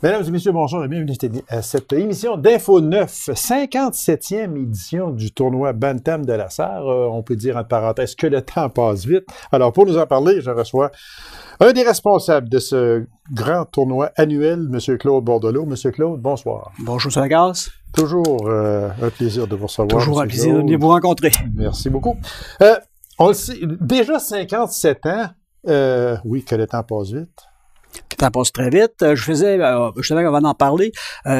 Mesdames et messieurs, bonjour et bienvenue à cette émission d'Info 9, 57e édition du tournoi Bantam de la Sarre. On peut dire en parenthèse que le temps passe vite. Alors, pour nous en parler, je reçois un des responsables de ce grand tournoi annuel, M. Claude Bordelot. M. Claude, bonsoir. Bonjour, M. Lagasse. Toujours un plaisir de vous recevoir. Toujours un plaisir de venir vous rencontrer. Merci beaucoup. On le sait, déjà 57 ans, oui, que le temps passe vite. Le temps passe très vite. Je faisais, justement, avant d'en parler,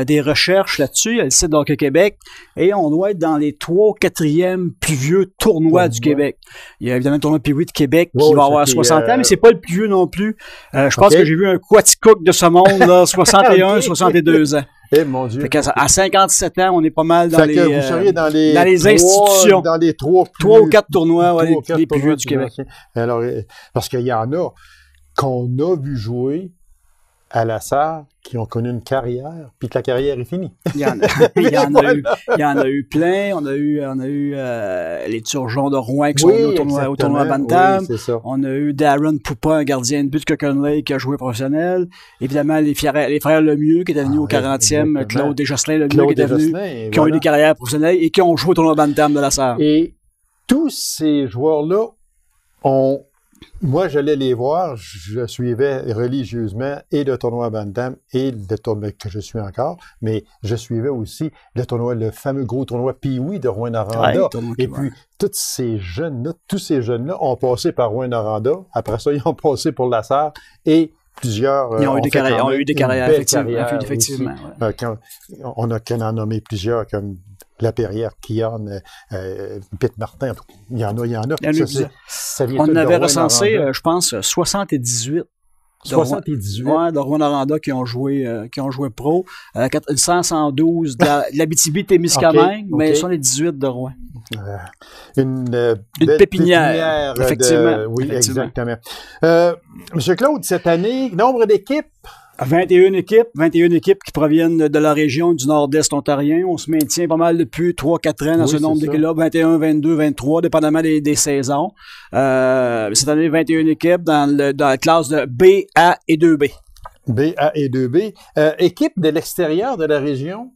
des recherches là-dessus. Il y a le site d'Hockey Québec et on doit être dans les 3 ou 4e plus vieux tournois du Québec. Il y a évidemment le tournoi Pee-Wee de Québec qui va avoir 60 ans, mais c'est pas le plus vieux non plus. Je pense que j'ai vu un Quaticook de ce monde, là, 61, 62 ans. Eh, mon Dieu. Fait à 57 ans, on est pas mal dans les, vous seriez dans les institutions. Dans les 3 ou 4 tournois, les plus vieux du Québec. Alors, parce qu'il y en a qu'on a vu jouer à la Sarre, qui ont connu une carrière, puis que la carrière est finie. Il y en a eu plein. On a eu les Turgeons de Rouen qui sont venus au tournoi Bantam. Oui, on a eu Darren Poupa, un gardien de but de Cochon Lake qui a joué professionnel. Évidemment, les frères Lemieux qui étaient venus au 40e, Claude Desjosselin Lemieux qui étaient venus, qui ont eu des carrières professionnelles et qui ont joué au tournoi Bantam de la Sarre. Et tous ces joueurs-là ont... Moi, j'allais les voir, je suivais religieusement et le tournoi Bantam et le tournoi que je suis encore, mais je suivais aussi le fameux gros tournoi Pee-Wee de Rouyn-Noranda. Et puis, tous ces jeunes-là ont passé par Rouyn-Noranda. Après ça, ils ont passé pour la Sarre et plusieurs ont eu des carrières, effectivement. On en nommé plusieurs comme Laperrière, Kian, Pete Martin, il y en a. On avait recensé, je pense, 78. 78. De Rouyn-Noranda qui ont joué pro. 112 de l'Abitibi-Témiscamingue, mais 78 de Rouen. Une pépinière, effectivement. Oui, exactement. Monsieur Claude, cette année, nombre d'équipes? 21 équipes qui proviennent de la région du nord-est ontarien. On se maintient pas mal depuis 3-4 ans dans ce nombre d'équipes-là, 21, 22, 23, dépendamment des saisons. Cette année, 21 équipes dans la classe de B, A et 2B. B, A et 2B. Équipes de l'extérieur de la région?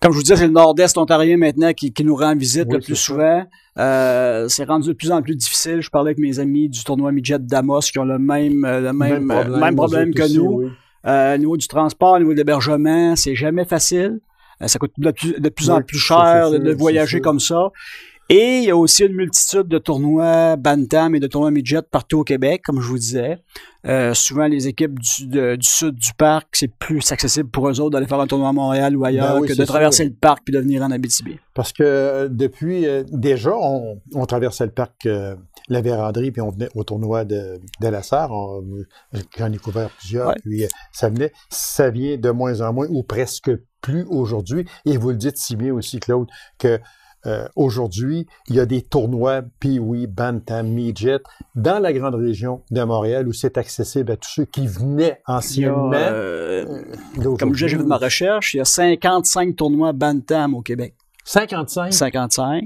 Comme je vous disais, c'est le nord-est ontarien maintenant qui nous rend visite le plus souvent. C'est rendu de plus en plus difficile. Je parlais avec mes amis du tournoi Midget d'Amos qui ont le même problème que nous. Oui. Au niveau du transport, au niveau de l'hébergement, c'est jamais facile. Ça coûte de plus en plus cher de voyager comme ça. Et il y a aussi une multitude de tournois Bantam et de tournois Midget partout au Québec, comme je vous disais. Souvent, les équipes du sud du parc, c'est plus accessible pour eux autres d'aller faire un tournoi à Montréal ou ailleurs que de traverser le parc puis de venir en Abitibi. Parce que depuis, déjà, on traversait le parc La Vérandrie puis on venait au tournoi de la Sarre. J'en ai couvert plusieurs, puis ça vient de moins en moins ou presque plus aujourd'hui. Et vous le dites si bien aussi, Claude, que aujourd'hui, il y a des tournois Pee-Wee, Bantam, Midget dans la grande région de Montréal où c'est accessible à tous ceux qui venaient anciennement. Comme j'ai fait de ma recherche, il y a 55 tournois Bantam au Québec. 55? 55.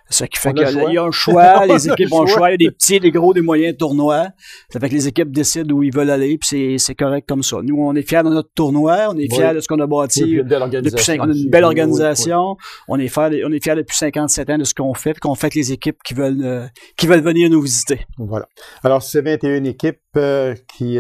Ce qui fait qu'il y a un choix, les équipes ont le choix, il y a des petits, des gros, des moyens tournois. Ça fait que les équipes décident où ils veulent aller, puis c'est correct comme ça. Nous, on est fiers de notre tournoi, on est fiers de ce qu'on a bâti. On a une belle organisation. On est fiers depuis 57 ans de ce qu'on fait, puis qu'on fait avec les équipes qui veulent venir nous visiter. Voilà. Alors, c'est 21 équipes qui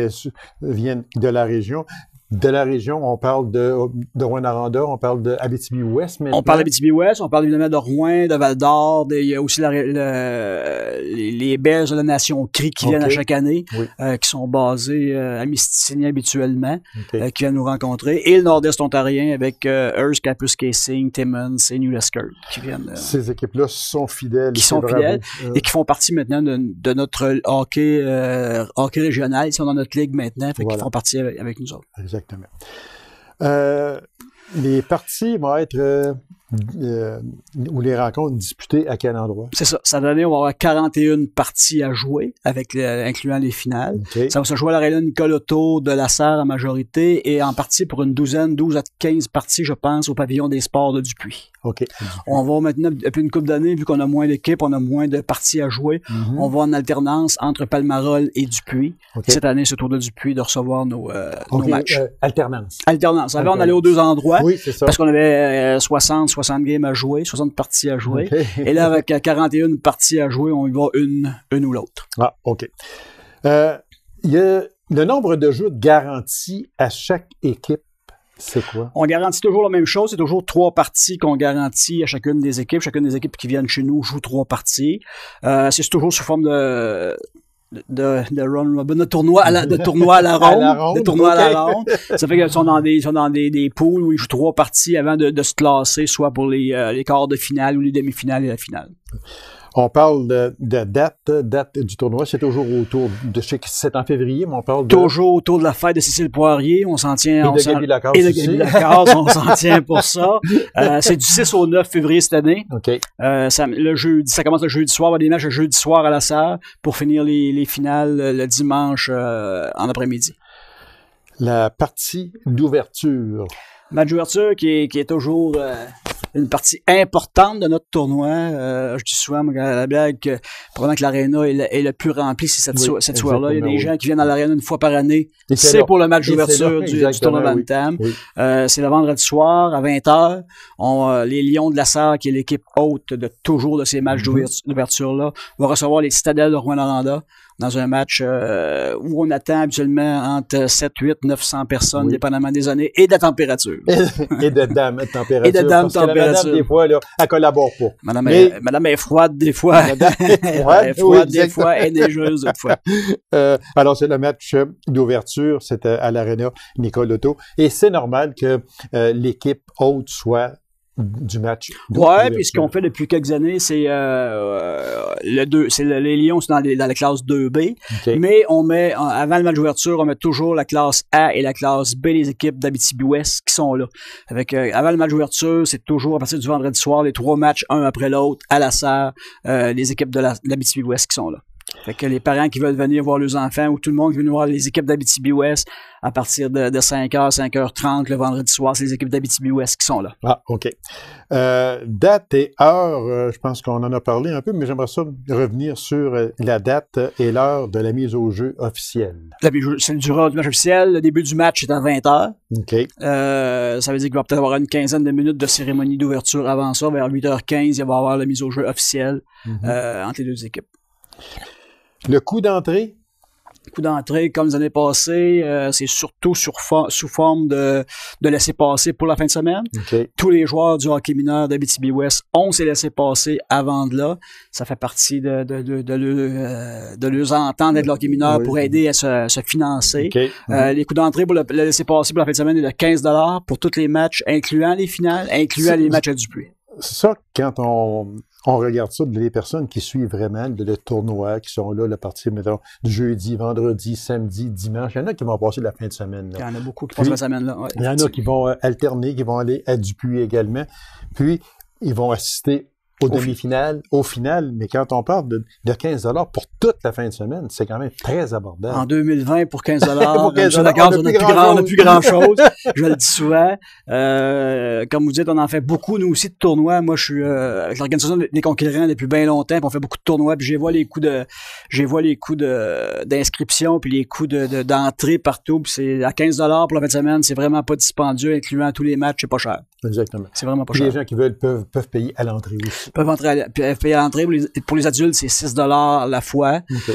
viennent de la région. De la région, on parle de Rouyn-Noranda, on parle de Abitibi-Ouest maintenant. On parle d'Abitibi-Ouest, on parle évidemment de Rouen, de Val-d'Or, il y a aussi les Bears de la Nation Cri qui viennent à chaque année, qui sont basés à Mistissini habituellement, qui viennent nous rencontrer, et le nord-est ontarien avec Hearst, Capus Casing, Timmins et New Lescott qui viennent. Ces équipes-là sont fidèles. Qui sont fidèles et qui font partie maintenant de notre hockey régional. Ils sont dans notre ligue maintenant, fait qu'ils font partie avec nous autres. Exactement. Les parties vont être ou les rencontres disputées à quel endroit? C'est ça. Cette année, on va avoir 41 parties à jouer, incluant les finales. Okay. Ça va se jouer à l'aréna Nicoletto de la Serre en majorité et en partie pour une 12 à 15 parties, je pense, au pavillon des sports de Dupuis. OK. On va maintenant, depuis une couple d'années, vu qu'on a moins d'équipes, on a moins de parties à jouer, on va en alternance entre Palmarol et Dupuis. Okay. Cette année, c'est au tour de Dupuis de recevoir nos matchs. Alternance. Avant, on allait aux deux endroits. Oui, c'est ça. Parce qu'on avait 60 games à jouer, 60 parties à jouer. Okay. Et là, avec 41 parties à jouer, on y va une ou l'autre. Ah, OK. Il y a le nombre de jeux garantis à chaque équipe. C'est quoi? On garantit toujours la même chose. C'est toujours 3 parties qu'on garantit à chacune des équipes. Chacune des équipes qui viennent chez nous joue 3 parties. C'est toujours sous forme de tournoi à la ronde. Ça fait qu'ils sont dans des poules où ils jouent 3 parties avant de se classer, soit pour les quarts de finale ou les demi-finales et la finale. On parle de date du tournoi, c'est toujours autour de, je sais que c'est en février, mais on parle de... Toujours autour de la fête de Cécile Poirier, on s'en tient... Et de Gaby Lacasse aussi. Et de Gaby Lacasse, on s'en tient pour ça. C'est du 6 au 9 février cette année. OK. Ça commence le jeudi soir, on va des matchs le jeudi soir à la Serre pour finir les finales le dimanche en après-midi. La partie d'ouverture. Match d'ouverture qui est toujours... une partie importante de notre tournoi. Je dis souvent la blague que pendant que l'aréna est le plus rempli, c'est cette soirée-là. Il y a des gens qui viennent à l'aréna une fois par année. C'est pour le match d'ouverture du tournoi Bantam. Oui. C'est le vendredi soir à 20h. Les Lions de la Serre, qui est l'équipe haute de toujours de ces matchs d'ouverture-là, vont recevoir les Citadelles de Rouyn-Noranda dans un match où on attend habituellement entre 7, 8, 900 personnes, dépendamment des années, et de la température. et de dame température. Et de dame température. Madame, des fois, là, elle collabore pas. Madame est froide des fois. Madame est froide des fois et neigeuse d'autres fois. Alors, c'est le match d'ouverture, c'était à l'aréna Nicoletto. Et c'est normal que l'équipe haute soit du match. Ouais, puis ce qu'on fait depuis quelques années, c'est les Lions sont dans la classe 2B, okay. Mais on met avant le match d'ouverture, on met toujours la classe A et la classe B, les équipes d'Abitibi-Ouest qui sont là. Avant le match d'ouverture, c'est toujours à partir du vendredi soir, les 3 matchs un après l'autre à la Serre, les équipes de l'Abitibi-Ouest qui sont là. Fait que les parents qui veulent venir voir leurs enfants ou tout le monde qui veut venir voir les équipes d'Abitibi-Ouest à partir de 5h, 5h30 le vendredi soir, c'est les équipes d'Abitibi-Ouest qui sont là. Ah, OK. Date et heure, je pense qu'on en a parlé un peu, mais j'aimerais ça revenir sur la date et l'heure de la mise au jeu officielle. C'est le durée du match officiel. Le début du match est à 20h. OK. Ça veut dire qu'il va peut-être avoir une quinzaine de minutes de cérémonie d'ouverture avant ça. Vers 8h15, il va y avoir la mise au jeu officielle entre les deux équipes. Le coût d'entrée? Le coût d'entrée, comme les années passées, c'est surtout sous forme de laisser-passer pour la fin de semaine. Okay. Tous les joueurs du hockey mineur d'Abitibi-Ouest ont ces laissés-passer avant de là. Ça fait partie de leurs ententes avec le hockey mineur pour aider à se financer. Okay. Les coûts d'entrée pour le laisser-passer pour la fin de semaine est de 15$ pour tous les matchs, incluant les finales, incluant les matchs à Dupuis. Ça, quand on regarde ça, les personnes qui suivent vraiment le tournoi, qui sont là, la partie, mettons, du jeudi, vendredi, samedi, dimanche, il y en a qui vont passer la fin de semaine. Là. Il y en a beaucoup qui passent la semaine là. Ouais, il y en a qui vont alterner, qui vont aller à Dupuis également. Puis, ils vont assister aux demi-finales, au final, mais quand on parle de 15$ pour toute la fin de semaine, c'est quand même très abordable. En 2020, pour 15$, on n'a plus grand-chose. Je le dis souvent. Comme vous dites, on en fait beaucoup, nous aussi, de tournois. Moi, je suis avec l'organisation des conquérants depuis bien longtemps, puis on fait beaucoup de tournois, puis je vois les coûts d'inscription, puis les coûts d'entrée partout, puis c'est à 15$ pour la fin de semaine, c'est vraiment pas dispendieux, incluant tous les matchs, c'est pas cher. Exactement. C'est vraiment pas puis cher. Les gens qui veulent peuvent payer à l'entrée aussi. Peuvent payer à l'entrée. Pour les adultes, c'est 6$ la fois. Okay.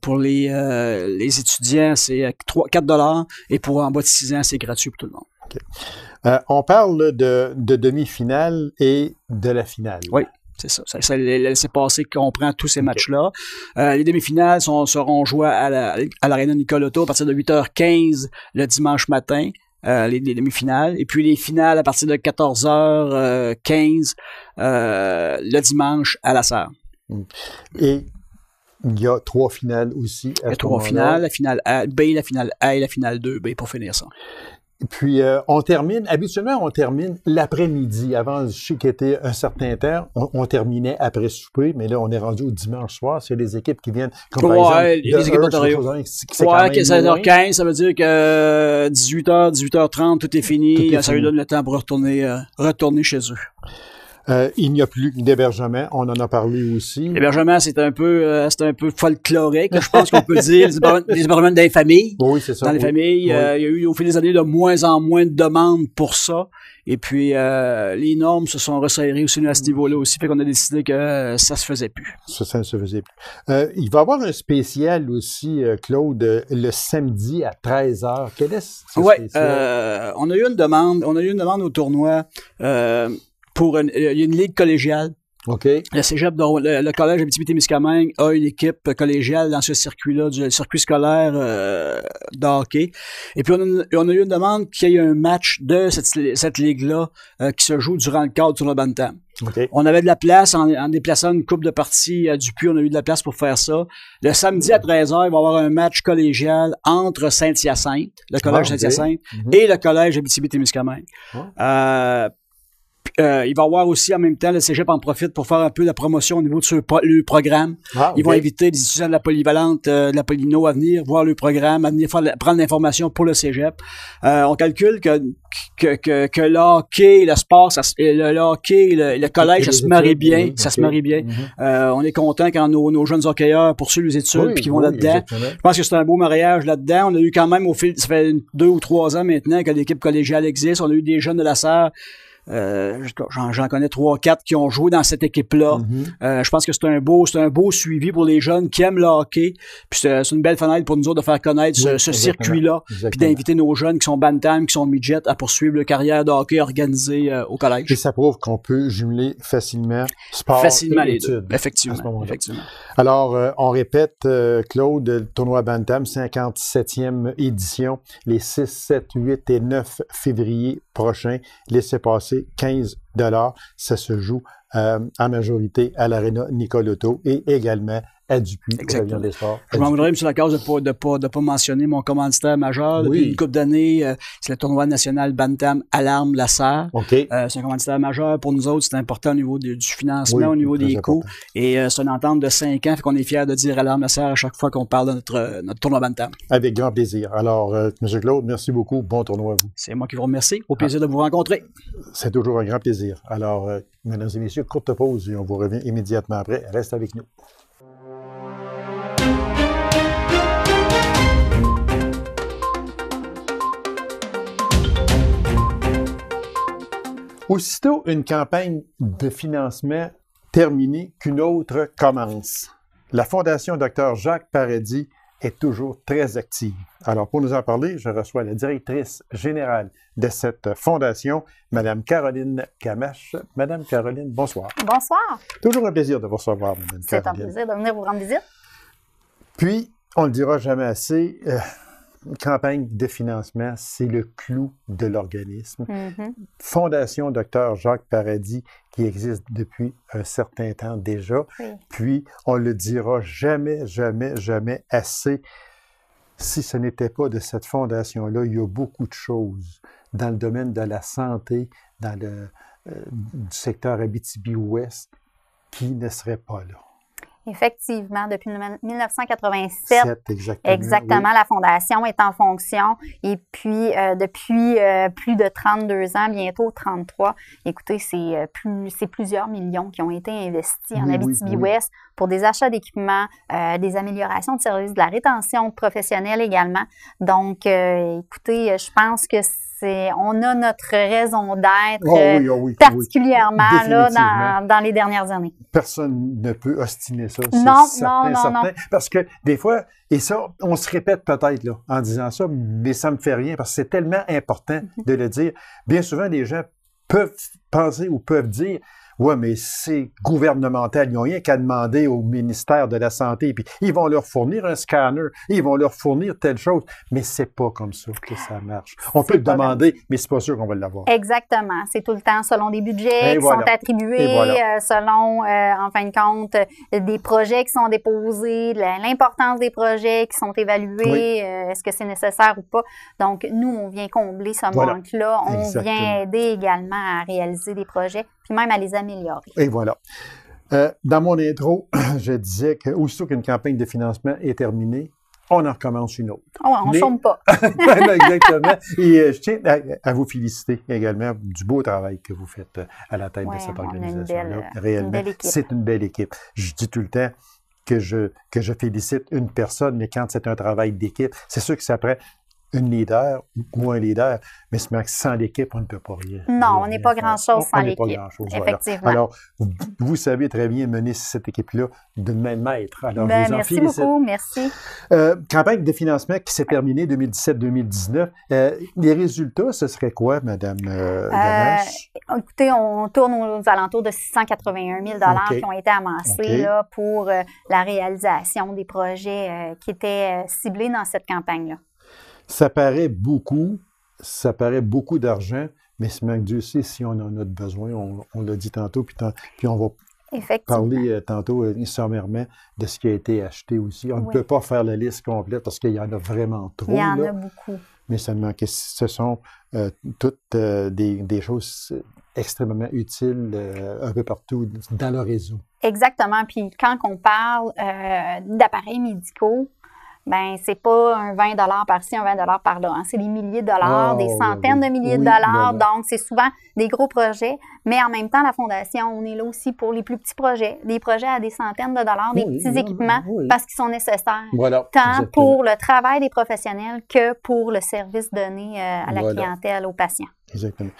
Pour les étudiants, c'est 4$. Et pour en bas de 6 ans, c'est gratuit pour tout le monde. Okay. On parle de demi-finale et de la finale. Oui. C'est ça. Ça laissé passer comprend tous ces matchs-là. Les demi-finales seront jouées à l'aréna Nicoletto à partir de 8h15 le dimanche matin. Les demi-finales. Et puis les finales à partir de 14h15 le dimanche à la Serre. Et il y a 3 finales aussi. Il y a 3 finales, la finale A, B, la finale A et la finale 2B pour finir ça. Puis, habituellement, on termine l'après-midi. Avant, je sais qu'il était un certain temps, on terminait après souper, mais là, on est rendu au dimanche soir. C'est les équipes qui viennent, comme par exemple, les équipes d'Ontario. Ouais, 16h15, ça veut dire que 18h, 18h30, tout est fini. Ça lui donne le temps pour retourner chez eux. Il n'y a plus d'hébergement. On en a parlé aussi. L'hébergement, c'est un peu folklorique, je pense qu'on peut dire. Les hébergements dans les familles. Oui, c'est ça. Dans les familles, il y a eu au fil des années de moins en moins de demandes pour ça. Et puis, les normes se sont resserrées aussi à ce niveau-là aussi. Fait qu'on a décidé que ça se faisait plus. Ça ne se faisait plus. Il va y avoir un spécial aussi, Claude, le samedi à 13h. Quel est ce spécial? On a eu une demande au tournoi, il y a une ligue collégiale. OK. Le cégep, le collège Abitibi-Témiscamingue a une équipe collégiale dans ce circuit-là, du circuit scolaire de hockey. Et puis, on a eu une demande qu'il y ait un match de cette ligue-là qui se joue durant le cadre du tournoi Bantam. Okay. On avait de la place en déplaçant une coupe de parties à Dupuis, on a eu de la place pour faire ça. Le samedi à 13h, il va y avoir un match collégial entre Saint-Hyacinthe, le collège Saint-Hyacinthe, et le collège Abitibi-Témiscamingue. Il va y avoir aussi en même temps, le cégep en profite pour faire un peu de promotion au niveau de le programme. Ils vont inviter des étudiants de la polyvalente, de la Polyno à venir voir le programme, à venir prendre l'information pour le cégep. On calcule que le hockey, le sport, le hockey, le collège, ça se marie bien. Ça se marie bien. On est content quand nos jeunes hockeyeurs poursuivent les études puis qu'ils vont là-dedans. Exactement. Je pense que c'est un beau mariage là-dedans. On a eu quand même ça fait 2 ou 3 ans maintenant que l'équipe collégiale existe. On a eu des jeunes de la Serre. J'en connais 3-4 qui ont joué dans cette équipe-là. Je pense que c'est un beau suivi pour les jeunes qui aiment le hockey. Puis c'est une belle fenêtre pour nous autres de faire connaître ce circuit-là. Puis d'inviter nos jeunes qui sont bantam, qui sont midget à poursuivre leur carrière de hockey organisée au collège. Et ça prouve qu'on peut jumeler facilement sport et études. Effectivement. Alors, on répète, Claude, le tournoi bantam, 57e édition, les 6, 7, 8 et 9 février prochains. Laissez passer 15 $. Ça se joue en majorité à l'Aréna Nicole-Auto et également à Dupuis. Exactement. Je m'en voudrais, M. Lacasse, de pas mentionner mon commanditaire majeur. Depuis une couple d'années, c'est le tournoi national Bantam Alarme La Serre. Okay. C'est un commanditaire majeur pour nous autres. C'est important au niveau du financement, au niveau des coûts. Et c'est une entente de 5 ans. Fait qu'on est fiers de dire Alarme La Serre à chaque fois qu'on parle de notre tournoi Bantam. Avec grand plaisir. Alors, M. Claude, merci beaucoup. Bon tournoi à vous. C'est moi qui vous remercie. Au plaisir de vous rencontrer. C'est toujours un grand plaisir. Alors, mesdames et messieurs, courte pause et on vous revient immédiatement après. Reste avec nous. Aussitôt une campagne de financement terminée qu'une autre commence. La Fondation Dr. Jacques Paradis est toujours très active. Alors, pour nous en parler, je reçois la directrice générale de cette fondation, Mme Caroline Camache. Madame Caroline, bonsoir. Bonsoir. Toujours un plaisir de vous recevoir, Mme Caroline. C'est un plaisir de venir vous rendre visite. Puis, on ne le dira jamais assez, une campagne de financement, c'est le clou de l'organisme. Fondation Dr. Jacques Paradis, qui existe depuis un certain temps déjà. Puis, on ne le dira jamais, jamais, jamais assez. Si ce n'était pas de cette fondation-là, il y a beaucoup de choses dans le domaine de la santé, dans le du secteur Abitibi-Ouest, qui ne seraient pas là. Effectivement, depuis 1987, exactement, la Fondation est en fonction. Et puis, depuis plus de 32 ans, bientôt 33, écoutez, c'est plusieurs millions qui ont été investis en Abitibi-Ouest pour des achats d'équipements, des améliorations de services, de la rétention professionnelle également. Donc, écoutez, je pense que on a notre raison d'être particulièrement là, dans les dernières années. Personne ne peut ostiner ça. Non. Parce que des fois, et ça, on se répète peut-être là, en disant ça, mais ça me fait rien parce que c'est tellement important de le dire. Bien souvent, les gens peuvent penser ou peuvent dire Ouais, mais c'est gouvernemental. Ils n'ont rien qu'à demander au ministère de la Santé. Puis ils vont leur fournir un scanner, ils vont leur fournir telle chose. Mais c'est pas comme ça que ça marche. On peut le demander, mais c'est pas sûr qu'on va l'avoir. Exactement. C'est tout le temps selon des budgets qui sont attribués, selon, en fin de compte, des projets qui sont déposés, l'importance des projets qui sont évalués, est-ce que c'est nécessaire ou pas. Donc, nous, on vient combler ce manque-là. On vient aider également à réaliser des projets, puis même à les améliorer. Et voilà. Dans mon intro, je disais qu'aussitôt qu'une campagne de financement est terminée, on en recommence une autre. Oh, on ne chôme pas. Exactement. Et je tiens à vous féliciter également du beau travail que vous faites à la tête de cette organisation-là. Réellement, c'est une belle équipe. Je dis tout le temps que je félicite une personne, mais quand c'est un travail d'équipe, c'est sûr que ça prend une leader ou un leader, mais sans l'équipe, on ne peut pas rien. Non, on n'est pas grand-chose sans l'équipe. Effectivement. Voilà. Alors, vous savez très bien mener cette équipe-là de même maître. Alors, je vous en merci félicite. Beaucoup, merci. Campagne de financement qui s'est terminée 2017-2019. Les résultats, ce serait quoi, Mme Gamache? Écoutez, on tourne aux alentours de 681 000 qui ont été amassés là, pour la réalisation des projets qui étaient ciblés dans cette campagne-là. Ça paraît beaucoup d'argent, mais Dieu sait si on en a besoin. On l'a dit tantôt, puis on va parler tantôt sommairement de ce qui a été acheté aussi. On ne peut pas faire la liste complète parce qu'il y en a vraiment trop. Il y en a beaucoup. Mais seulement que ce sont toutes des choses extrêmement utiles un peu partout dans le réseau. Exactement. Puis quand on parle d'appareils médicaux, ben c'est pas un 20 $ par-ci, un 20 $ par-là. Hein. C'est des milliers de dollars, des centaines de milliers de dollars. Donc, c'est souvent des gros projets. Mais en même temps, la Fondation, on est là aussi pour les plus petits projets. Des projets à des centaines de dollars, des petits équipements parce qu'ils sont nécessaires. Tant pour le travail des professionnels que pour le service donné à la clientèle, aux patients. Exactement.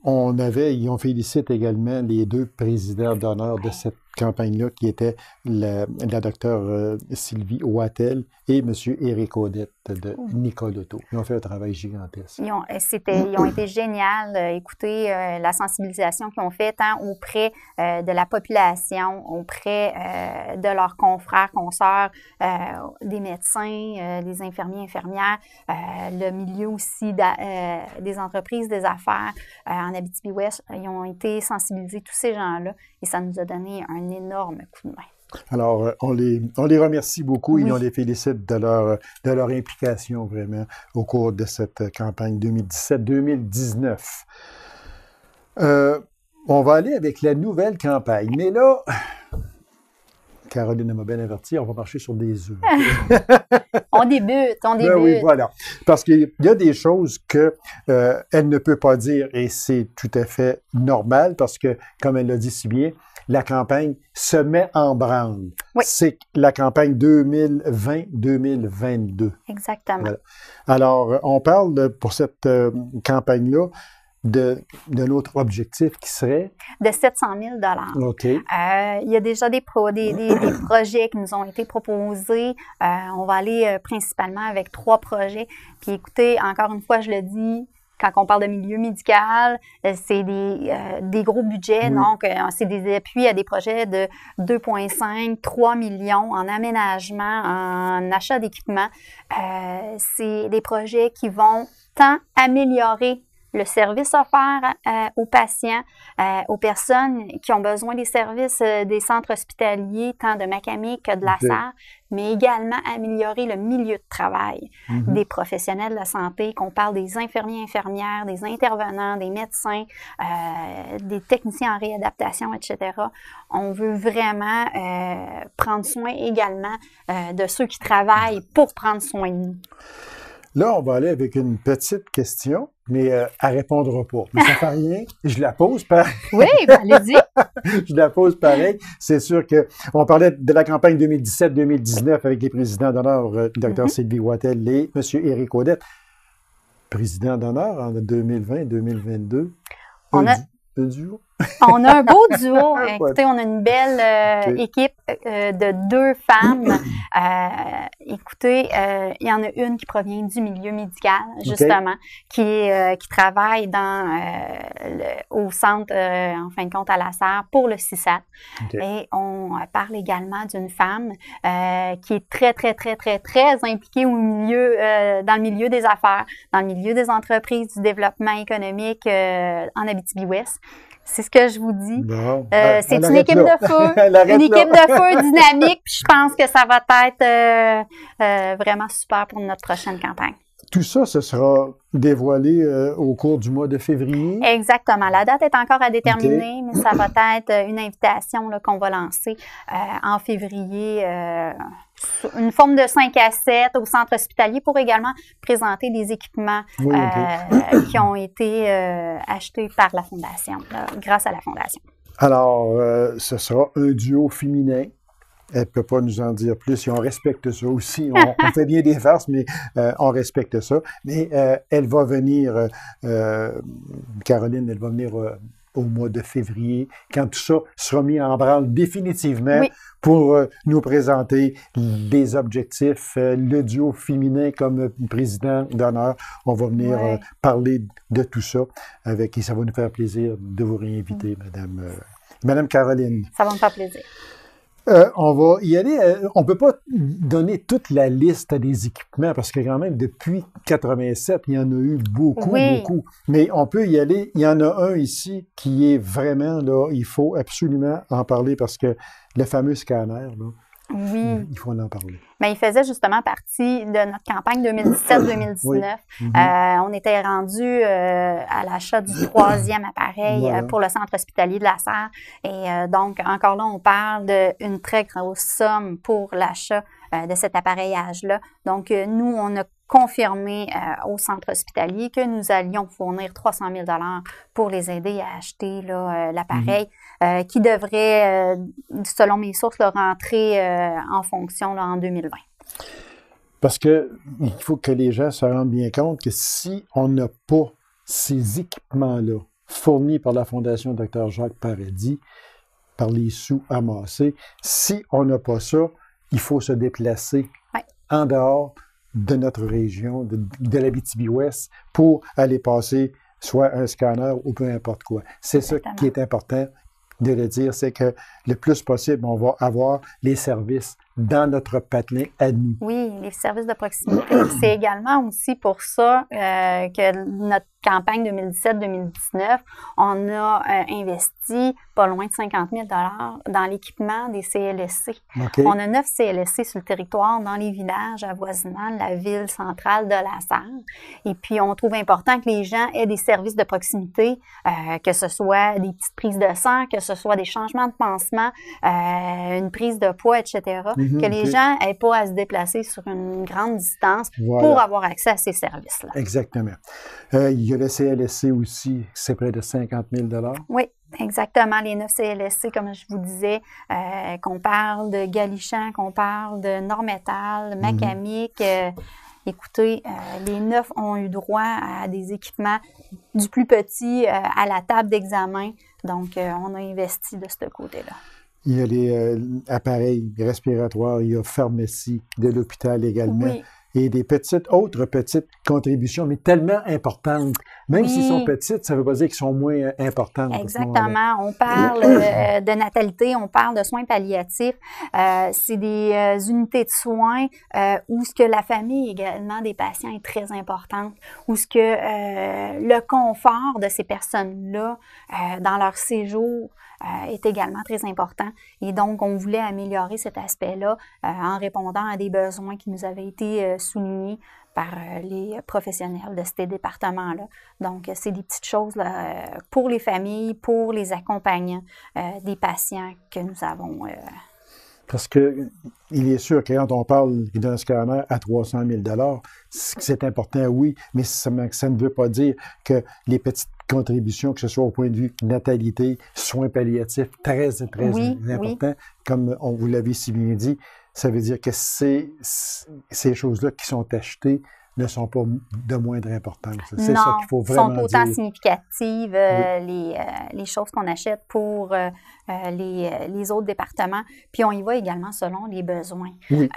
On félicite également les deux présidents d'honneur de cette campagne-là, qui étaient la docteure Sylvie Wattel et M. Éric Audette de Nicoloto. Ils ont fait un travail gigantesque. Ils ont été géniaux. Écoutez, la sensibilisation qu'ils ont fait tant auprès de la population, auprès de leurs confrères, consoeurs, des médecins, des infirmiers, infirmières, le milieu aussi des entreprises, des affaires en Abitibi-Ouest. Ils ont été sensibilisés, tous ces gens-là, et ça nous a donné un énorme coup de main. Alors, on les remercie beaucoup et on les félicite de leur implication vraiment au cours de cette campagne 2017-2019. On va aller avec la nouvelle campagne. Mais là, Caroline m'a bien averti, on va marcher sur des œufs. On débute. Ben oui, voilà. Parce qu'il y a des choses qu'elle ne peut pas dire et c'est tout à fait normal parce que, comme elle l'a dit si bien, la campagne se met en branle. Oui. C'est la campagne 2020-2022. Exactement. Voilà. Alors, on parle pour cette campagne-là de notre objectif qui serait? De 700 000 $. OK. Il y a déjà des projets qui nous ont été proposés. On va aller principalement avec 3 projets. Puis écoutez, encore une fois, je le dis, quand on parle de milieu médical, c'est des gros budgets. Donc, c'est des appuis à des projets de 2,5, 3 millions en aménagement, en achat d'équipement. C'est des projets qui vont tant améliorer le service offert aux patients, aux personnes qui ont besoin des services des centres hospitaliers, tant de Macamé que de la SAR, mais également améliorer le milieu de travail des professionnels de la santé, qu'on parle des infirmiers, infirmières, des intervenants, des médecins, des techniciens en réadaptation, etc. On veut vraiment prendre soin également de ceux qui travaillent pour prendre soin de nous. Là, on va aller avec une petite question, mais elle ne répondra pas. Mais ça ne fait rien. Je la pose pareil. Oui, allez-y. Je la pose pareil. C'est sûr qu'on parlait de la campagne 2017-2019 avec les présidents d'honneur, Dr. Sylvie Wattel et M. Éric Audette. Président d'honneur en 2020-2022. Un On a un beau duo. Écoutez, on a une belle équipe de 2 femmes. Écoutez, il y en a une qui provient du milieu médical, justement, qui travaille au centre, en fin de compte, à la Serre pour le CISAT. Et on parle également d'une femme qui est très, très, très, très, très impliquée dans le milieu des affaires, dans le milieu des entreprises, du développement économique en Abitibi-Ouest. C'est ce que je vous dis. Bon, c'est une équipe de feu. Une équipe de feu dynamique. Puis je pense que ça va être vraiment super pour notre prochaine campagne. Tout ça, ce sera dévoilé au cours du mois de février? Exactement. La date est encore à déterminer, mais ça va être une invitation là, qu'on va lancer en février. Une forme de 5 à 7 au centre hospitalier pour également présenter des équipements qui ont été achetés par la Fondation, grâce à la Fondation. Alors, ce sera un duo féminin. Elle ne peut pas nous en dire plus et on respecte ça aussi. On fait bien des farces, mais on respecte ça. Mais elle va venir, Caroline, elle va venir au mois de février, quand tout ça sera mis en branle définitivement pour nous présenter des objectifs. Le duo féminin comme président d'honneur, on va venir parler de tout ça et ça va nous faire plaisir de vous réinviter, Madame Caroline. Ça va me faire plaisir. On va y aller. On ne peut pas donner toute la liste des équipements parce que quand même, depuis 1987, il y en a eu beaucoup. Mais on peut y aller. Il y en a un ici qui est vraiment, là, il faut absolument en parler parce que le fameux scanner, là, il faut en parler. Mais il faisait justement partie de notre campagne 2017-2019. On était rendu à l'achat du 3e appareil pour le centre hospitalier de la Serre. Et donc, encore là, on parle d'une très grosse somme pour l'achat de cet appareillage-là. Donc, nous, on a confirmé au centre hospitalier que nous allions fournir 300 000 $ pour les aider à acheter l'appareil qui devrait, selon mes sources, rentrer en fonction en 2020. Parce qu'il faut que les gens se rendent bien compte que si on n'a pas ces équipements-là fournis par la Fondation Dr Jacques Paradis, par les sous amassés, si on n'a pas ça, il faut se déplacer en dehors de notre région, de l'Abitibi-Ouest, pour aller passer soit un scanner ou peu importe quoi. C'est ça qui est important de le dire, c'est que le plus possible, on va avoir les services dans notre patelin à nous. Oui, les services de proximité. C'est également aussi pour ça que notre campagne 2017-2019, on a investi pas loin de 50 000 $ dans l'équipement des CLSC. On a 9 CLSC sur le territoire, dans les villages avoisinants de la ville centrale de la Serre. Et puis, on trouve important que les gens aient des services de proximité, que ce soit des petites prises de sang, que ce soit des changements de pansement, une prise de poids, etc. Que les gens n'aient pas à se déplacer sur une grande distance pour avoir accès à ces services-là. Exactement. Il y a le CLSC aussi, c'est près de 50 000 $. Oui, exactement. Les 9 CLSC, comme je vous disais, qu'on parle de Galichan, qu'on parle de Nord-Métal, Macamic. Écoutez, les 9 ont eu droit à des équipements du plus petit à la table d'examen. Donc, on a investi de ce côté-là. Il y a les appareils respiratoires, il y a pharmacie de l'hôpital également. Et des autres petites contributions, mais tellement importantes. Même s'ils sont petites, ça ne veut pas dire qu'ils sont moins importantes. Exactement. On parle de natalité, on parle de soins palliatifs. C'est des unités de soins où ce que la famille également des patients est très importante, où ce que le confort de ces personnes-là dans leur séjour est également très important. Et donc, on voulait améliorer cet aspect-là en répondant à des besoins qui nous avaient été soulignés par les professionnels de ces départements-là. Donc, c'est des petites choses là, pour les familles, pour les accompagnants des patients que nous avons. Parce que il est sûr que quand on parle d'un scanner à 300 000 $, c'est important, oui, mais ça ne veut pas dire que les petites contributions, que ce soit au point de vue natalité, soins palliatifs, très important, comme on vous l'avait si bien dit, ça veut dire que ces choses-là qui sont achetées ne sont pas de moindre importance. C'est ça qu'il faut vraiment dire. Sont autant significatives les choses qu'on achète pour les autres départements. Puis on y va également selon les besoins. Oui.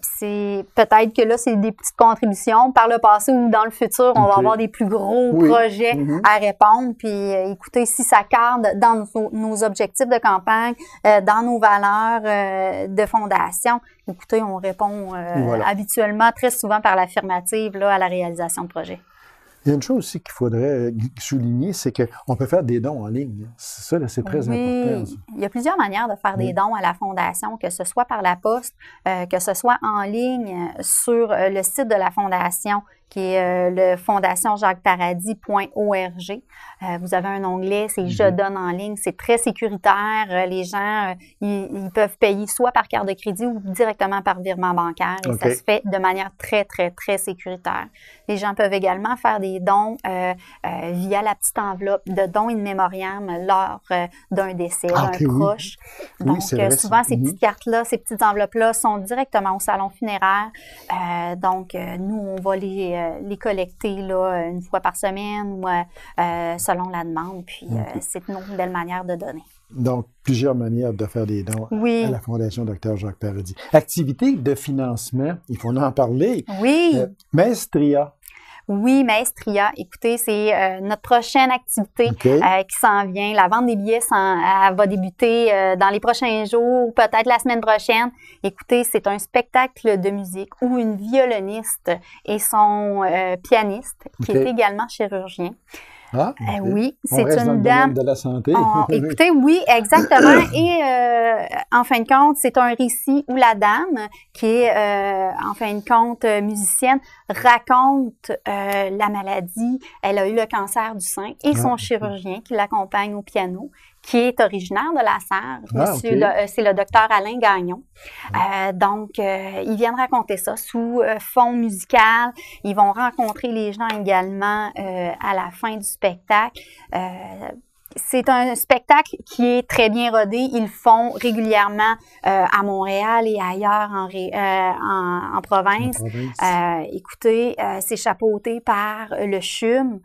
C'est peut-être que là, c'est des petites contributions. Par le passé ou dans le futur, on va avoir des plus gros projets à répondre. Puis écoutez, si ça cadre dans nos objectifs de campagne, dans nos valeurs de fondation, écoutez, on répond habituellement, très souvent par l'affirmative là, à la réalisation de projets. Il y a une chose aussi qu'il faudrait souligner, c'est qu'on peut faire des dons en ligne. C'est ça, là, c'est très important. Ça. Il y a plusieurs manières de faire des dons à la Fondation, que ce soit par la poste, que ce soit en ligne sur le site de la Fondation, qui est le fondationjacquesparadis.org. Vous avez un onglet, c'est « Je donne en ligne ». C'est très sécuritaire. Les gens, ils peuvent payer soit par carte de crédit ou directement par virement bancaire. Et ça se fait de manière très, très, très sécuritaire. Les gens peuvent également faire des dons via la petite enveloppe de dons in memoriam lors d'un décès d'un proche. Donc, souvent, ces petites cartes-là, ces petites enveloppes-là sont directement au salon funéraire. Donc, nous, on va les collecter là, une fois par semaine ou selon la demande. Puis, c'est une belle manière de donner. Donc, plusieurs manières de faire des dons à la Fondation Dr Jacques Paradis. Activité de financement, il faut en parler. Oui. Maestria. Oui, Maestria. Écoutez, c'est notre prochaine activité qui s'en vient. La vente des billets elle va débuter dans les prochains jours, peut-être la semaine prochaine. Écoutez, c'est un spectacle de musique où une violoniste et son pianiste, qui est également chirurgien. Ah, oui, c'est une dame de la santé. Écoutez, oui, exactement. Et en fin de compte, c'est un récit où la dame, qui est en fin de compte musicienne, raconte la maladie. Elle a eu le cancer du sein et son chirurgien qui l'accompagne au piano, qui est originaire de la Sarre. C'est le docteur Alain Gagnon. Donc, ils viennent raconter ça sous fond musical. Ils vont rencontrer les gens également à la fin du spectacle. C'est un spectacle qui est très bien rodé. Ils le font régulièrement à Montréal et ailleurs en province. Écoutez, c'est chapeauté par le CHUM.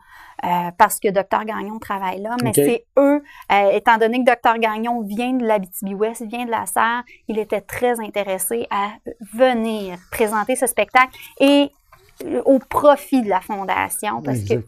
Parce que Dr Gagnon travaille là, mais c'est eux, étant donné que Dr Gagnon vient de l'Abitibi-Ouest, vient de la Sarre, il était très intéressé à venir présenter ce spectacle et au profit de la Fondation, parce qu'ils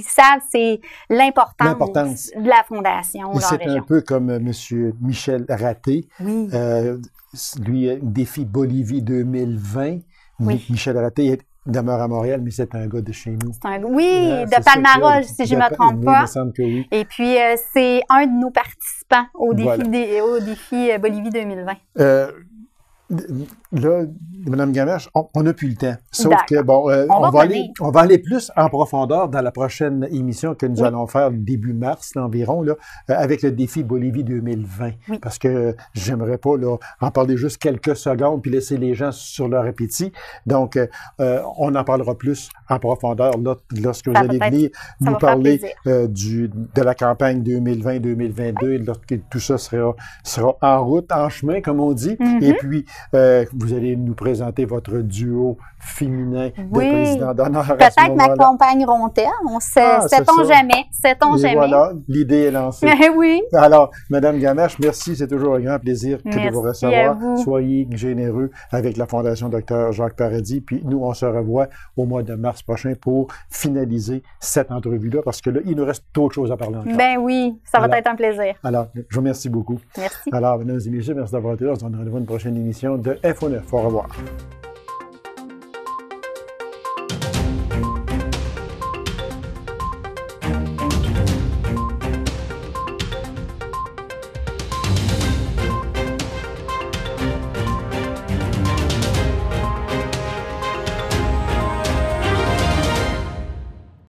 savent c'est l'importance de la Fondation. C'est un peu comme M. Michel Raté, lui, défi Bolivie 2020. Michel Raté demeure à Montréal, mais c'est un gars de chez nous. De Palmarolle, si je ne me trompe pas. Il me semble que oui. Et puis, c'est un de nos participants au défi Bolivie 2020. Là, Mme Gamache, on n'a plus le temps. Sauf que, bon, on va aller plus en profondeur dans la prochaine émission que nous allons faire début mars, là, environ, là, avec le défi Bolivie 2020. Parce que j'aimerais pas là, en parler juste quelques secondes puis laisser les gens sur leur appétit. Donc, on en parlera plus en profondeur là, lorsque vous allez venir nous parler de la campagne 2020-2022, lorsque tout ça sera en route, en chemin, comme on dit. Et puis, vous allez nous présenter votre duo féminin de président d'honneur. Peut-être m'accompagneront-elles. Sait-on jamais. Voilà, l'idée est lancée. Oui. Alors, Mme Gamache, merci. C'est toujours un grand plaisir de vous recevoir. Soyez généreux avec la Fondation Dr Jacques Paradis. Puis nous, on se revoit au mois de mars prochain pour finaliser cette entrevue-là parce que là, il nous reste d'autres choses à parler encore. Ben oui, ça va être un plaisir. Alors, je vous remercie beaucoup. Merci. Alors, mesdames et messieurs, merci d'avoir été là. On se donne rendez-vous à une prochaine émission de Info 9. Au revoir.